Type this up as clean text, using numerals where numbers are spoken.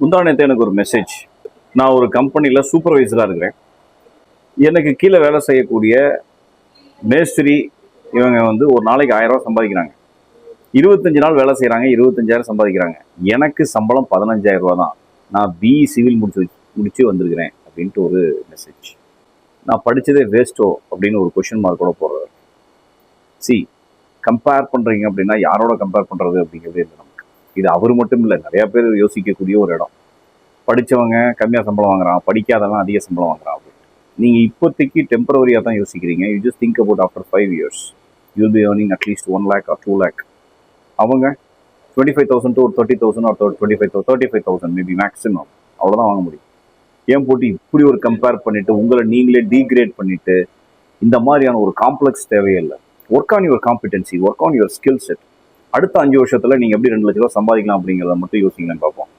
முந்தானத்து எனக்கு ஒரு மெசேஜ். நான் ஒரு கம்பெனியில் சூப்பர்வைசராக இருக்கிறேன். எனக்கு கீழே வேலை செய்யக்கூடிய மேஸ்திரி இவங்க ஒரு நாளைக்கு 1000 ரூபா சம்பாதிக்கிறாங்க. 25 நாள் வேலை செய்கிறாங்க, 25,000 சம்பாதிக்கிறாங்க. எனக்கு சம்பளம் 15,000 ரூபா தான். நான் பிஇ சிவில் முடிச்சு வந்திருக்கிறேன் அப்படின்ட்டு ஒரு மெசேஜ். நான் படித்ததே வேஸ்ட்டோ அப்படின்னு ஒரு கொஷின் மார்க் கூட போடுறாரு. கம்பேர் பண்ணுறீங்க அப்படின்னா யாரோட கம்பேர் பண்ணுறது அப்படிங்கிறதே இல்லை நமக்கு. இது அவர் மட்டும் இல்லை, நிறையா பேர் யோசிக்கக்கூடிய ஒரு இடம். படித்தவங்க கம்மியாக சம்பளம் வாங்குறான், படிக்காதவன் அதிக சம்பளம் வாங்குறான் அப்படின்னு. நீங்கள் இப்போதைக்கு டெம்பரவரியாக தான் யோசிக்கிறீங்க. You just think about after 5 years you will be earning at least 1 lakh or 2 lakh. அவங்க 25,000 to 30,000 or 35,000 மேபி மேக்ஸிமம் அவ்வளோதான் வாங்க முடியும். ஏன் போட்டு இப்படி ஒரு கம்பேர் பண்ணிட்டு உங்களை நீங்களே டீக்ரேட் பண்ணிட்டு இந்த மாதிரியான ஒரு காம்ப்ளெக்ஸ் தேவையில்லை. Work on your competency, work on your skill set. அடுத்த 5 வருஷத்துல நீங்க எப்படி 2 லட்ச ரூபா சம்பாதிக்கலாம் அப்படிங்கிறத மட்டும் யோசிங்களேன்னு பார்ப்போம்.